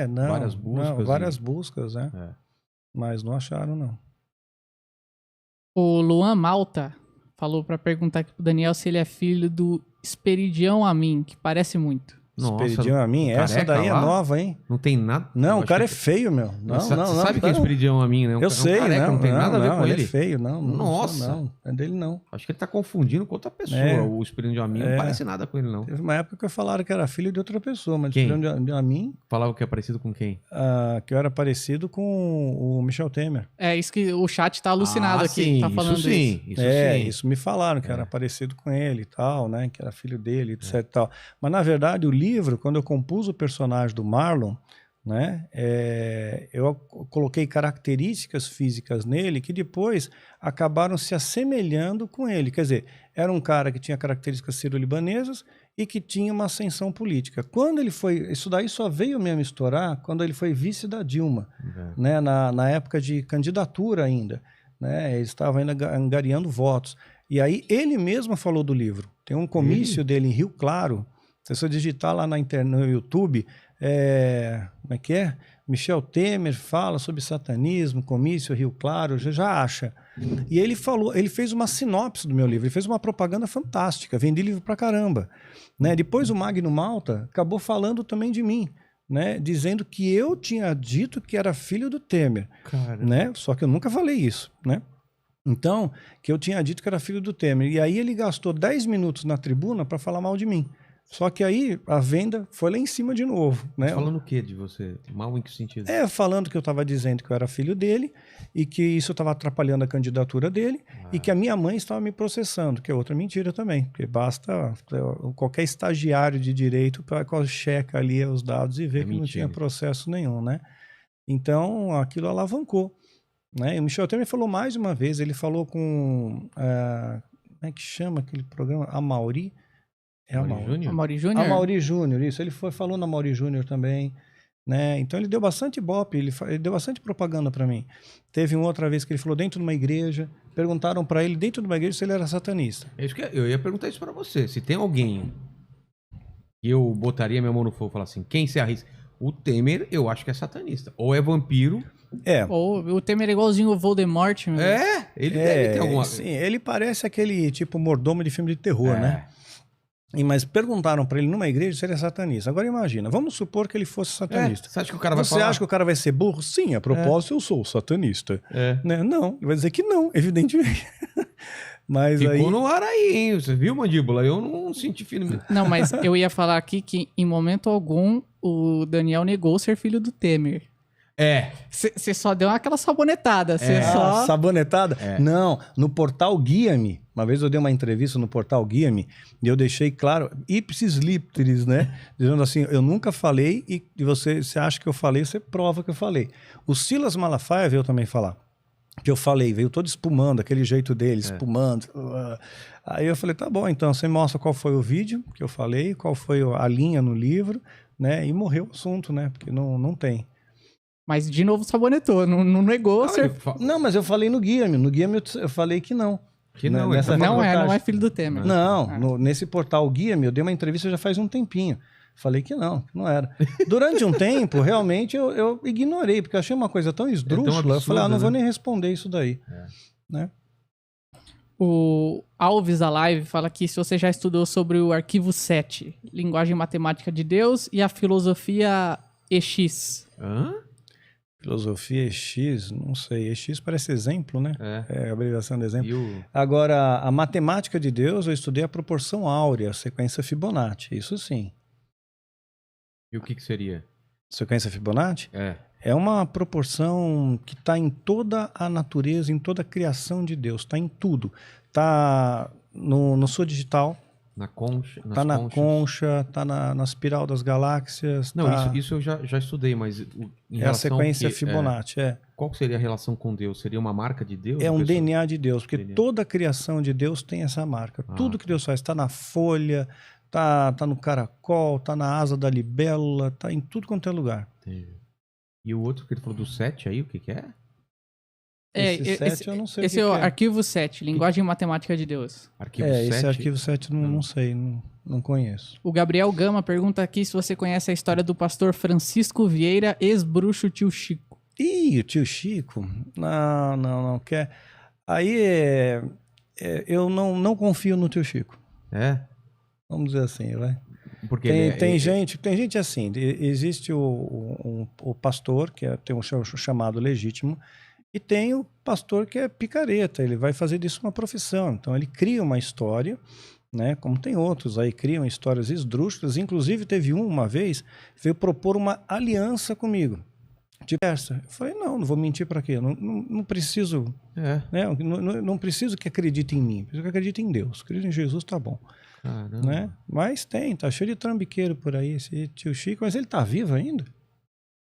não. Várias buscas. Não, várias buscas, né? É. Mas não acharam, não. O Luan Malta falou pra perguntar aqui pro Daniel se ele é filho do Esperidião Amin, que parece muito. Esperidião Amin, o essa careca daí é lá, não hein? Não tem nada. Não, eu o cara é acho que- feio, meu. Não, Você não, não. sabe quem é Esperidião Amin, né? Eu sei, careca, não. não tem nada a ver com ele ele. é feio, não. Nossa. Não é dele, não. Acho que ele tá confundindo com outra pessoa. É. O Esperidião Amin não parece nada com ele, não. Teve uma época que falaram que era filho de outra pessoa, mas Quem? de Amin, Falava que é parecido com quem? que eu era parecido com o Michel Temer. É isso que o chat tá alucinado aqui, sim, tá falando isso sim. Isso sim. Isso me falaram, que era parecido com ele e tal, né? Que era filho dele, etc e tal. Mas, na verdade, o livro, quando eu compus o personagem do Marlon, né? Eu coloquei características físicas nele que depois acabaram se assemelhando com ele. Quer dizer, era um cara que tinha características sírio-libanesas e que tinha uma ascensão política. Quando ele foi... Isso daí só veio mesmo estourar quando ele foi vice da Dilma, né? Na época de candidatura ainda. Né? Ele estava ainda angariando votos. E aí ele mesmo falou do livro. Tem um comício dele em Rio Claro. Se você digitar lá no YouTube, como é que é? Michel Temer fala sobre satanismo, comício, Rio Claro, já acha. E ele falou, ele fez uma sinopse do meu livro, ele fez uma propaganda fantástica, vendi livro pra caramba. Né? Depois o Magno Malta acabou falando também de mim. Né, dizendo que eu tinha dito que era filho do Temer, né? Só que eu nunca falei isso, né? Então, que eu tinha dito que era filho do Temer. E aí ele gastou 10 minutos na tribuna para falar mal de mim. Só que aí a venda foi lá em cima de novo, né? Mas falando o que de você? Mal em que sentido? Falando que eu estava dizendo que eu era filho dele e que isso estava atrapalhando a candidatura dele e que a minha mãe estava me processando, que é outra mentira também, porque basta qualquer estagiário de direito para checa ali os dados e ver que não tinha processo nenhum, né? Então aquilo alavancou, né? E o Michel Temer falou mais uma vez, ele falou com como é que chama aquele programa? Amaury. Amaury Júnior? Amaury Júnior, isso. Ele falou na Amaury Júnior também, né? Então ele deu bastante ibope, ele deu bastante propaganda para mim. Teve uma outra vez que ele falou dentro de uma igreja, perguntaram para ele dentro de uma igreja se ele era satanista. Eu ia perguntar isso para você. Se tem alguém que eu botaria minha mão no fogo e falar assim, quem se arrisca? O Temer, eu acho que é satanista. Ou é vampiro. Ou o Temer é igualzinho o Voldemort. Meu. Ele deve ter alguma... Sim, ele parece aquele tipo mordomo de filme de terror, né? Mas perguntaram para ele numa igreja se ele é satanista. Agora imagina, vamos supor que ele fosse satanista. Você acha que o cara vai falar? Você acha que o cara vai ser burro? Sim, a propósito eu sou satanista. Né? Não, ele vai dizer que não, evidentemente. Mas ficou aí... no ar aí, hein? Você viu, Mandíbula? Eu não senti filho. Não, mas eu ia falar aqui que em momento algum o Daniel negou ser filho do Temer. Você só deu aquela sabonetada. Sabonetada? Não, no portal Guia-me. Uma vez eu dei uma entrevista no portal Guia-me e eu deixei claro, ipsis literis, né? Dizendo assim, eu nunca falei e você acha que eu falei, você prova que eu falei. O Silas Malafaia veio também falar que eu falei, veio todo espumando, aquele jeito dele, espumando. Aí eu falei, tá bom, então você mostra qual foi o vídeo que eu falei, qual foi a linha no livro, né? E morreu o assunto, né? Porque não tem. Mas de novo sabonetou, não negou ser... Não, mas eu falei no Guia-me. No Guia-me eu falei que não. Que não, não é filho do Temer. Não, nesse portal Guia-me eu dei uma entrevista já faz um tempinho. Falei que não era. Durante um tempo, realmente, eu ignorei, porque eu achei uma coisa tão esdrúxula. Eu falei, não vou nem responder isso daí. Né? O Alves Alive fala que se você já estudou sobre o arquivo 7, linguagem matemática de Deus e a filosofia EX. Filosofia EX, não sei. EX parece exemplo, né? É abreviação de exemplo. o... Agora, a matemática de Deus, eu estudei a proporção áurea, a sequência Fibonacci. Isso sim. E o que seria? Sequência Fibonacci? É uma proporção que está em toda a natureza, em toda a criação de Deus. Está em tudo. Está no sua digital. Na concha. Está na concha, está na espiral das galáxias. Não, isso eu já estudei, mas... É a sequência Fibonacci, Qual seria a relação com Deus? Seria uma marca de Deus? É um DNA de Deus, porque toda a criação de Deus tem essa marca. Tudo que Deus faz está na folha, tá no caracol, tá na asa da libélula, tá em tudo quanto é lugar. Entendi. E o outro que ele falou do 7 aí, o que é? Esse eu não sei esse o é que o que é. arquivo 7, Linguagem Matemática de Deus. Arquivo Esse 7. arquivo 7 não sei, não conheço. O Gabriel Gama pergunta aqui se você conhece a história do pastor Francisco Vieira, ex-bruxo tio Chico. Ih, o tio Chico? Não quer. Aí eu não confio no tio Chico. É? Vamos dizer assim, vai. Porque Tem gente assim. Existe o pastor, que tem um chamado legítimo, e tem o pastor que é picareta. Ele vai fazer disso uma profissão. Então ele cria uma história, né? Como tem outros aí, criam histórias esdrúxulas. Inclusive teve uma vez, veio propor uma aliança comigo. Diversa. Eu falei, não vou mentir para quê? Não preciso, É. né? Não preciso que acredite em mim, preciso que acredite em Deus. Acredite em Jesus, tá bom. Caramba. Né? Mas tá cheio de trambiqueiro por aí, esse tio Chico, mas ele tá vivo ainda?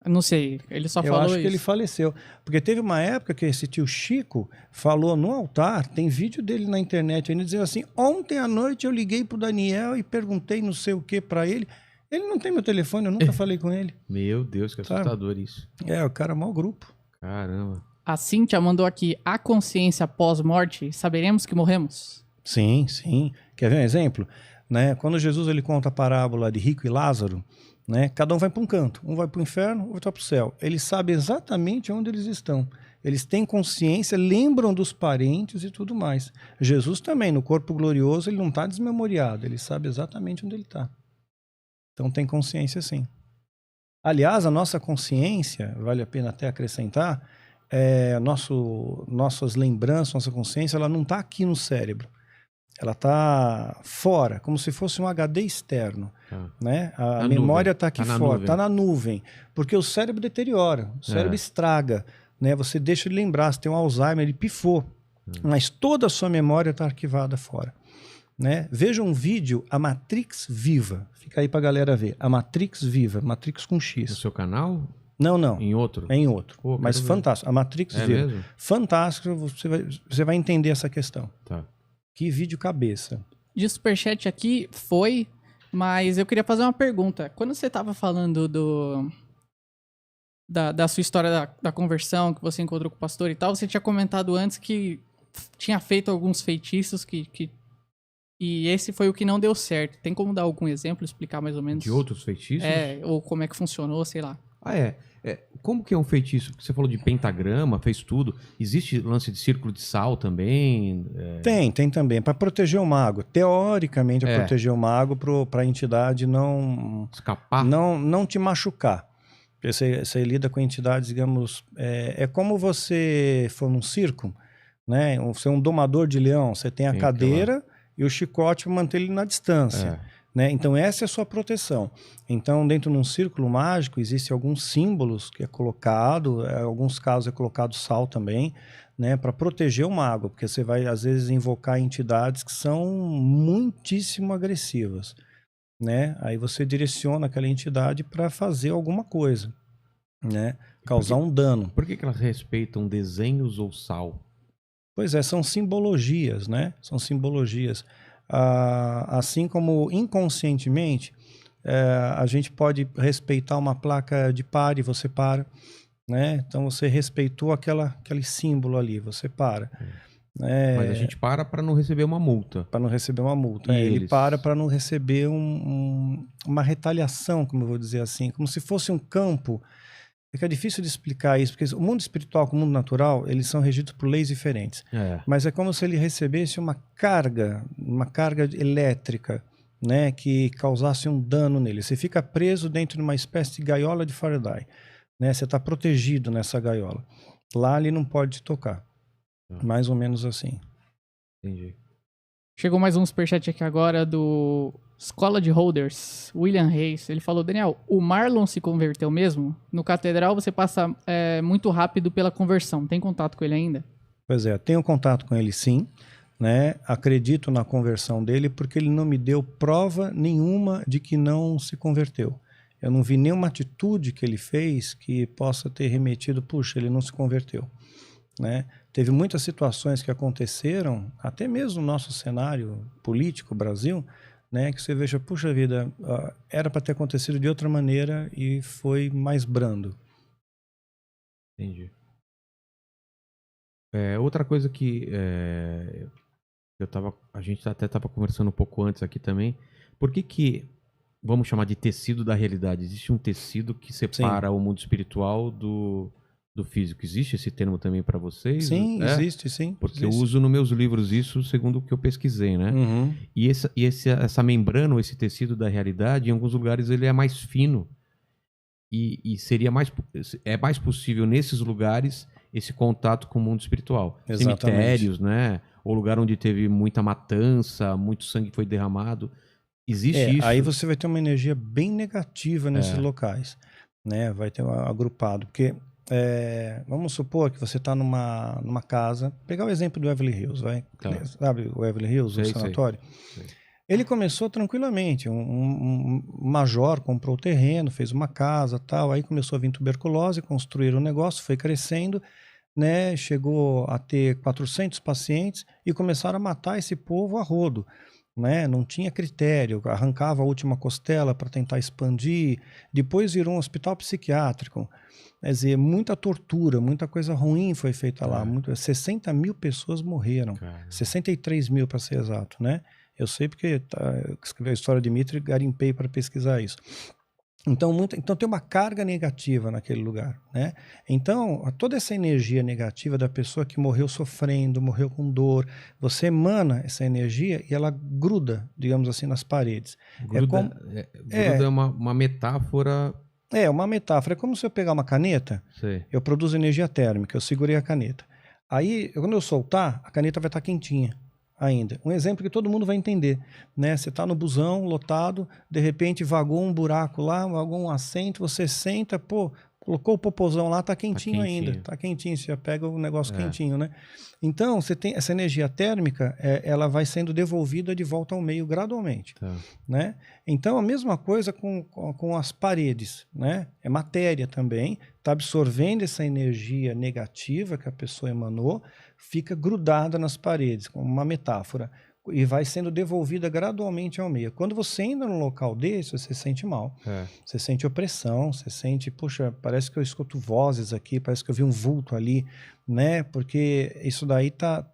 Eu não sei, ele só Eu falou acho isso. que ele faleceu. Porque teve uma época que esse tio Chico falou no altar, tem vídeo dele na internet ainda, dizendo assim, ontem à noite eu liguei pro Daniel e perguntei não sei o que para ele. Ele não tem meu telefone, eu nunca falei com ele. Meu Deus, que Sabe? assustador isso. O cara é mau grupo. Caramba. A Cíntia mandou aqui, a consciência pós-morte, saberemos que morremos? Sim. Quer ver um exemplo? Né? Quando Jesus ele conta a parábola de Rico e Lázaro, né? Cada um vai para um canto. Um vai para o inferno, outro vai para o céu. Eles sabem exatamente onde eles estão. Eles têm consciência, lembram dos parentes e tudo mais. Jesus também, no corpo glorioso, ele não está desmemoriado. Ele sabe exatamente onde ele está. Então tem consciência sim. Aliás, a nossa consciência, vale a pena até acrescentar, nossas lembranças, nossa consciência, ela não está aqui no cérebro. Ela está fora, como se fosse um HD externo. Né? A memória está aqui fora, está na nuvem. Porque o cérebro deteriora, o cérebro estraga. Né? Você deixa de lembrar, você tem um Alzheimer, ele pifou. Mas toda a sua memória está arquivada fora. Né? Veja um vídeo, a Matrix Viva. Fica aí pra galera ver. A Matrix Viva, Matrix com X. No seu canal? Não. Em outro? É em outro. Pô, mas fantástico. A Matrix Viva. Mesmo? Fantástico, você vai entender essa questão. Tá. Que vídeo cabeça. De superchat aqui foi, mas eu queria fazer uma pergunta. Quando você tava falando da sua história da conversão, que você encontrou com o pastor e tal, você tinha comentado antes que tinha feito alguns feitiços e esse foi o que não deu certo. Tem como dar algum exemplo, explicar mais ou menos? De outros feitiços? Ou como é que funcionou, sei lá. Como que é um feitiço? Você falou de pentagrama, fez tudo. Existe lance de círculo de sal também? Tem também. Para proteger o mago. Teoricamente, é proteger o mago para a entidade não... Escapar? Não te machucar. Você lida com entidades, digamos... É como você for num circo, né? Você é um domador de leão. Você tem a cadeira e o chicote para manter ele na distância. Né? Então essa é a sua proteção. Então dentro de um círculo mágico existem alguns símbolos que é colocado, em alguns casos é colocado sal também, né? Para proteger o mago, porque você vai às vezes invocar entidades que são muitíssimo agressivas, né? Aí você direciona aquela entidade para fazer alguma coisa, né? Causar um dano. Por que elas respeitam desenhos ou sal? Pois é, são simbologias, né? São simbologias. Assim como inconscientemente a gente pode respeitar uma placa de pare, você para, né? Então você respeitou aquele símbolo ali, você para. Mas a gente para não receber uma multa. Para não receber uma multa. Ele para não receber uma retaliação, como eu vou dizer assim, como se fosse um campo. É difícil de explicar isso, porque o mundo espiritual com o mundo natural, eles são regidos por leis diferentes. Mas é como se ele recebesse uma carga elétrica, né, que causasse um dano nele. Você fica preso dentro de uma espécie de gaiola de Faraday, né? Você está protegido nessa gaiola. Lá ele não pode te tocar. Mais ou menos assim. Entendi. Chegou mais um superchat aqui agora do Escola de Holders, William Reis. Ele falou, Daniel, o Marlon se converteu mesmo? No Catedral você passa muito rápido pela conversão. Tem contato com ele ainda? Pois é, tenho contato com ele sim. Né? Acredito na conversão dele porque ele não me deu prova nenhuma de que não se converteu. Eu não vi nenhuma atitude que ele fez que possa ter remetido, puxa, ele não se converteu. Né? Teve muitas situações que aconteceram, até mesmo no nosso cenário político, Brasil, né, que você veja, puxa vida, era para ter acontecido de outra maneira e foi mais brando. Entendi. Outra coisa que a gente até estava conversando um pouco antes aqui também. Por que, vamos chamar de tecido da realidade? Existe um tecido que separa o mundo espiritual do físico. Existe esse termo também para vocês? Sim, existe, sim. Porque existe. eu uso nos meus livros isso segundo o que eu pesquisei, né? Uhum. E essa membrana, ou esse tecido da realidade, em alguns lugares ele é mais fino. E é mais possível nesses lugares esse contato com o mundo espiritual. Exatamente. Cemitérios, né? Ou lugar onde teve muita matança, muito sangue foi derramado. Existe isso. Aí você vai ter uma energia bem negativa nesses locais, né? Vai ter agrupado, porque vamos supor que você está numa casa, pegar o exemplo do Beverly Hills, vai, sabe o Beverly Hills, o sanatório? Sei. Ele começou tranquilamente, um major comprou o terreno, fez uma casa, tal, aí começou a vir tuberculose, construíram um negócio, foi crescendo, né? Chegou a ter 400 pacientes e começaram a matar esse povo a rodo. Né? Não tinha critério, arrancava a última costela para tentar expandir, depois virou um hospital psiquiátrico. Quer dizer, muita tortura, muita coisa ruim foi feita lá. 60 mil pessoas morreram, 63 mil para ser exato, né? Eu sei porque eu escrevi a história de Dmitri e garimpei para pesquisar isso. Então tem uma carga negativa naquele lugar, né? Então, toda essa energia negativa da pessoa que morreu sofrendo, morreu com dor, você emana essa energia e ela gruda, digamos assim, nas paredes. Gruda é uma metáfora... uma metáfora. É como se eu pegar uma caneta, eu produzo energia térmica, eu segurei a caneta. Aí, quando eu soltar, a caneta vai estar quentinha ainda. Um exemplo que todo mundo vai entender, né? Você está no busão lotado, de repente vagou um buraco lá, vagou um assento, você senta, colocou o popozão lá, tá quentinho ainda, tá quentinho, você já pega o negócio quentinho, né? Então, você tem essa energia térmica, ela vai sendo devolvida de volta ao meio gradualmente, né? Então, a mesma coisa com as paredes, né? É matéria também, tá absorvendo essa energia negativa que a pessoa emanou, fica grudada nas paredes, como uma metáfora, e vai sendo devolvida gradualmente ao meio. Quando você entra num local desse, você se sente mal. Você sente opressão, você sente, puxa, parece que eu escuto vozes aqui, parece que eu vi um vulto ali, né? Porque isso daí tá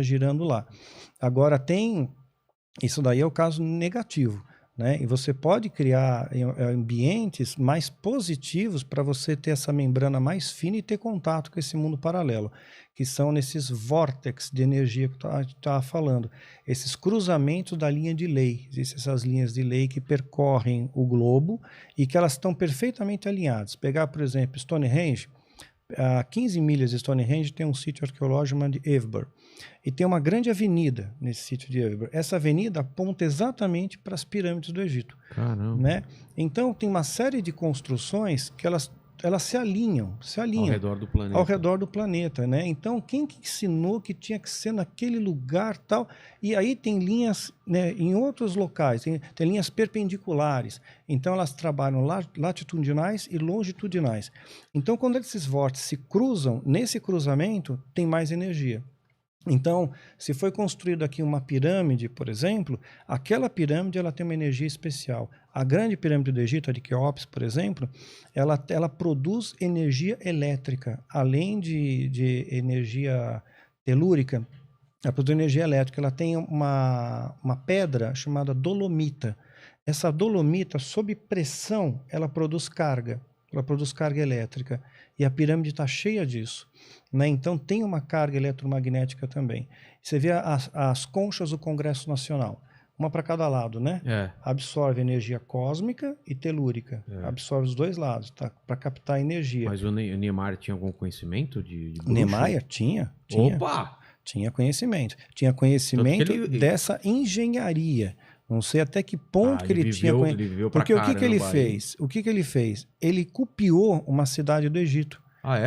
girando lá. Agora isso daí é o caso negativo, né? E você pode criar ambientes mais positivos para você ter essa membrana mais fina e ter contato com esse mundo paralelo, que são nesses vórtices de energia que eu estava falando, esses cruzamentos da linha de lei. Existem essas linhas de lei que percorrem o globo e que elas estão perfeitamente alinhadas. Pegar, por exemplo, Stonehenge, a 15 milhas de Stonehenge tem um sítio arqueológico chamado de Avebury. E tem uma grande avenida nesse sítio de Avebury. Essa avenida aponta exatamente para as pirâmides do Egito. Caramba. Né? Então tem uma série de construções que elas se alinham ao redor do planeta, né? Então quem que ensinou que tinha que ser naquele lugar tal? E aí tem linhas, né, em outros locais, tem linhas perpendiculares, então elas trabalham latitudinais e longitudinais. Então quando esses vórtices se cruzam, nesse cruzamento tem mais energia. Então, se foi construída aqui uma pirâmide, por exemplo, aquela pirâmide ela tem uma energia especial. A grande pirâmide do Egito, a de Quéops, por exemplo, ela produz energia elétrica, além de energia telúrica, ela produz energia elétrica. Ela tem uma pedra chamada dolomita. Essa dolomita, sob pressão, ela produz carga elétrica. E a pirâmide está cheia disso, né? Então tem uma carga eletromagnética também. Você vê as conchas do Congresso Nacional, uma para cada lado, né? Absorve energia cósmica e telúrica. Absorve os dois lados, tá? Para captar energia. Mas o Niemeyer tinha algum conhecimento de bruxo? Niemeyer tinha. Opa! Tinha conhecimento. Tinha conhecimento dessa engenharia. Não sei até que ponto que ele tinha conhecimento. Porque o que ele fez? O que ele fez? Ele copiou uma cidade do Egito,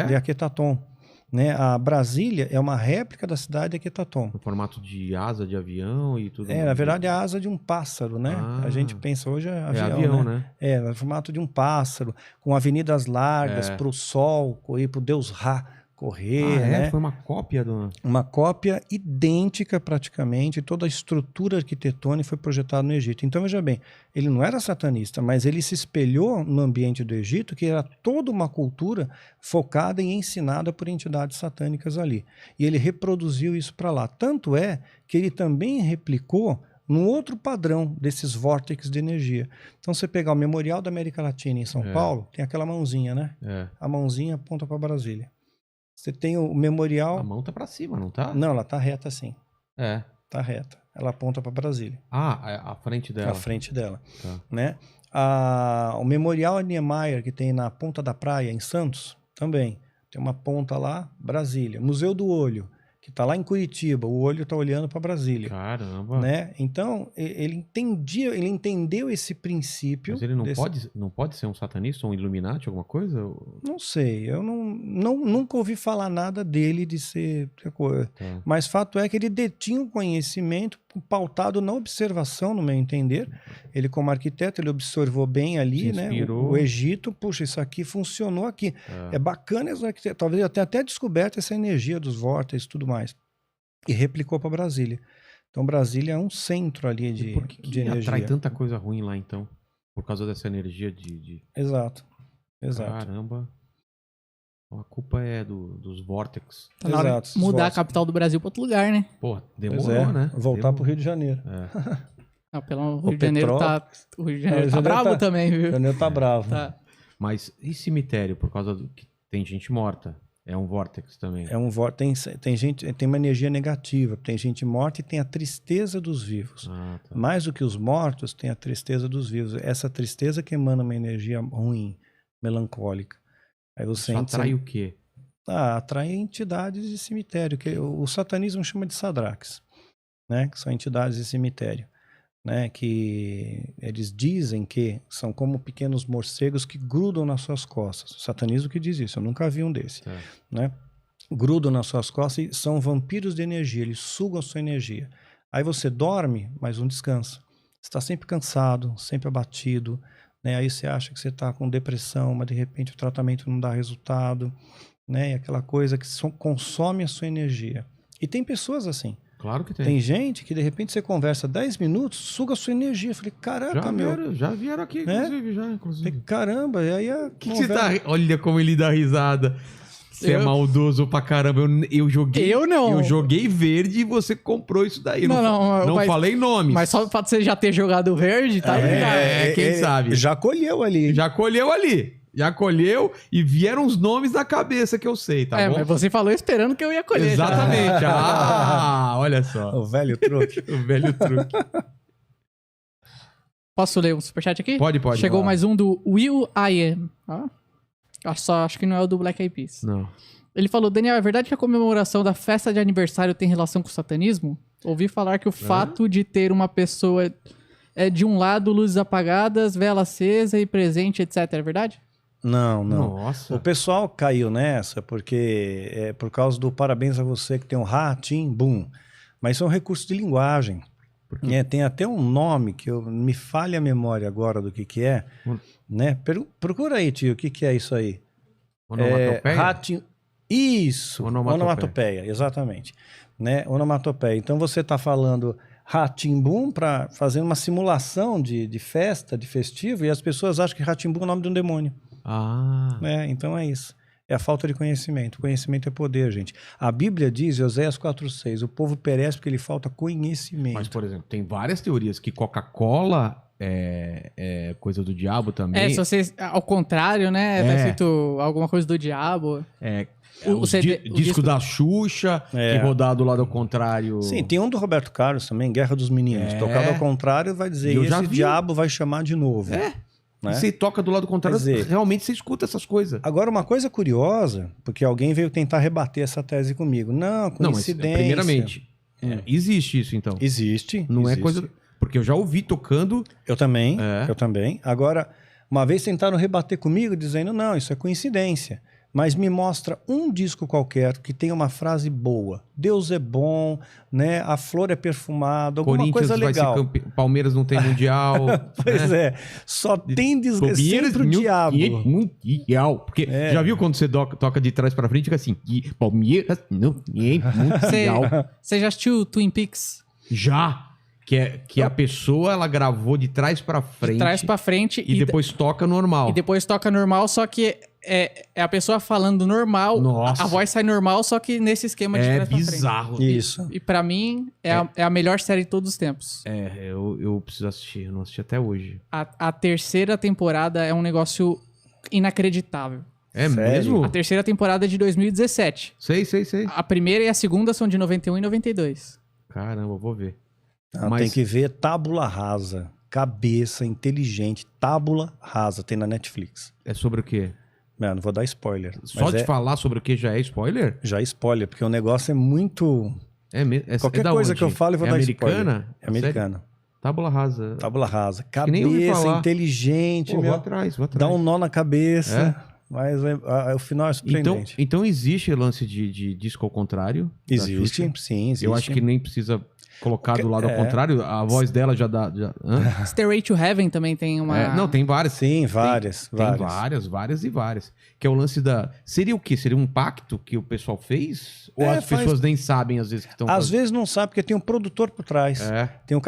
de Aquetaton. Né? A Brasília é uma réplica da cidade de Aquetaton. No formato de asa de avião e tudo. Na verdade, é a asa de um pássaro, né? A gente pensa hoje é avião, né? No formato de um pássaro, com avenidas largas para o sol e para o deus Ra, correr, né? Foi uma cópia do... Uma cópia idêntica praticamente, toda a estrutura arquitetônica foi projetada no Egito. Então, veja bem, ele não era satanista, mas ele se espelhou no ambiente do Egito, que era toda uma cultura focada e ensinada por entidades satânicas ali. E ele reproduziu isso para lá. Tanto é que ele também replicou num outro padrão desses vórtices de energia. Então, você pegar o Memorial da América Latina em São Paulo, tem aquela mãozinha, né? A mãozinha aponta para Brasília. Você tem o memorial... A mão tá pra cima, não tá? Não, ela tá reta assim. É. Tá reta. Ela aponta para Brasília. A frente dela. A frente dela. Tá. Né? O memorial Niemeyer, que tem na Ponta da Praia, em Santos, também. Tem uma ponta lá, Brasília. Museu do Olho, que tá lá em Curitiba. O olho tá olhando para Brasília. Caramba. Né? Então, ele entendeu esse princípio. Mas ele não pode ser um satanista ou um Illuminati, alguma coisa? Não sei, eu nunca ouvi falar nada dele de ser coisa. Tá. Mas fato é que ele detinha um conhecimento pautado na observação, no meu entender. Ele, como arquiteto, ele observou bem ali, né? O Egito, puxa, isso aqui funcionou aqui. É bacana essa arquitetura. Talvez até descoberto essa energia dos vórtices e tudo mais. E replicou para Brasília. Então, Brasília é um centro ali de energia. Atrai tanta coisa ruim lá, então? Por causa dessa energia de... Exato. Caramba. A culpa é dos vórtices. Tá na hora de mudar a capital do Brasil para outro lugar, né? Pô, demorou, né? Voltar pro Rio de Janeiro. Não, o Rio de Janeiro tá bravo também, viu? O Rio de Janeiro tá bravo. Tá. Mas e cemitério? Por causa do que tem gente morta? É um vórtice também. É um vórtice. Tem uma energia negativa. Tem gente morta e tem a tristeza dos vivos. Tá. Mais do que os mortos, tem a tristeza dos vivos. Essa tristeza que emana uma energia ruim, melancólica. Aí você atrai o quê? Atrai entidades de cemitério, que o satanismo chama de sadraques, né? Que são entidades de cemitério, né? Que eles dizem que são como pequenos morcegos que grudam nas suas costas. O satanismo que diz isso, eu nunca vi um desse, né? Grudam nas suas costas e são vampiros de energia, eles sugam a sua energia. Aí você dorme, mas não descansa. Você está sempre cansado, sempre abatido, né? Aí você acha que você está com depressão, mas de repente o tratamento não dá resultado, né? E aquela coisa que consome a sua energia. E tem pessoas assim. Claro que tem. Tem gente que de repente você conversa 10 minutos, suga a sua energia. Eu falei, caraca, já vieram aqui, inclusive. Falei, caramba, e aí você tá... Olha como ele dá risada. Você é maldoso pra caramba. Eu joguei. Eu não. Eu joguei verde e você comprou isso daí. Não falei nomes. Mas só o fato de você já ter jogado verde, tá ligado? Quem sabe? Já colheu ali. Já colheu e vieram os nomes da cabeça que eu sei, tá bom? Mas você falou esperando que eu ia colher. Exatamente. Olha só. O velho truque. O velho truque. Posso ler o superchat aqui? Pode. Chegou mais um do Will I Am. Acho que não é o do Black Eyed Peas. Não. Ele falou, Daniel, é verdade que a comemoração da festa de aniversário tem relação com o satanismo? Ouvi falar que o fato de ter uma pessoa de um lado luzes apagadas, vela acesa e presente, etc. É verdade? Não. Nossa. O pessoal caiu nessa porque é por causa do parabéns a você que tem um ratim, bum. Mas isso é um recurso de linguagem. Tem até um nome que me falha a memória agora do que é. Né? Procura aí, tio, o que é isso aí? Onomatopeia? Ratim. Isso, onomatopeia, exatamente. Né? Onomatopeia. Então você está falando Rá-Tim-Bum para fazer uma simulação de festa, de festivo, e as pessoas acham que Rá-Tim-Bum é o nome de um demônio. Então é isso. É a falta de conhecimento. Conhecimento é poder, gente. A Bíblia diz, Oséias 4:6, o povo perece porque lhe falta conhecimento. Mas, por exemplo, tem várias teorias que Coca-Cola é coisa do diabo também. Se você, ao contrário, né? Tá escrito alguma coisa do diabo. O disco da Xuxa, que rodar do lado ao contrário. Sim, tem um do Roberto Carlos também, Guerra dos Meninos. Tocado ao contrário vai dizer, esse diabo vai chamar de novo. Né? Você toca do lado contrário, realmente você escuta essas coisas. Agora, uma coisa curiosa, porque alguém veio tentar rebater essa tese comigo. Não, coincidência. Mas, primeiramente, existe isso, então. Existe. Não é coisa... Porque eu já ouvi tocando... Eu também. Agora, uma vez tentaram rebater comigo, dizendo, não, isso é coincidência. mas me mostra um disco qualquer que tenha uma frase boa. Deus é bom, né? A flor é perfumada, alguma Corinthians coisa legal. Vai ser Palmeiras não tem mundial. Pois né? Só tem sempre o diabo. Mundial. Porque já viu quando você toca de trás pra frente, fica assim, Palmeiras não tem mundial. Você já assistiu Twin Peaks? Já. Que a pessoa, ela gravou de trás pra frente. De trás pra frente. E depois toca normal. E depois toca normal, só que é a pessoa falando normal. Nossa. A voz sai normal, só que nesse esquema de trás pra frente. É bizarro. Isso. E pra mim, é a melhor série de todos os tempos. Eu preciso assistir. Eu não assisti até hoje. A terceira temporada é um negócio inacreditável. É Sério? mesmo? A terceira temporada é de 2017. Sei. A primeira e a segunda são de 91 e 92. Caramba, vou ver. Não, tem que ver Tábula Rasa. Cabeça inteligente. Tábula Rasa. Tem na Netflix. É sobre o quê? Não vou dar spoiler. Só de falar sobre o que já é spoiler? Já spoiler, porque o negócio é muito... Qualquer da coisa onde? que eu falo, eu vou dar spoiler. Americana? É americana. Tábula Rasa. Tábula Rasa. nem ouvi Cabeça falar. inteligente, Pô, meu. vou atrás. Dá um nó na cabeça. Mas o final é surpreendente. Então existe lance de disco ao contrário? Existe, sim, existe. Eu acho que nem precisa colocar do lado ao contrário. A voz dela já dá... Stairway to Heaven também tem uma... Não, tem várias. Sim, várias. Tem várias. Que é o lance da... Seria o quê? Seria um pacto que o pessoal fez? Ou as pessoas nem sabem às vezes que estão Às vezes não sabe, porque tem um produtor por trás. Tem um cara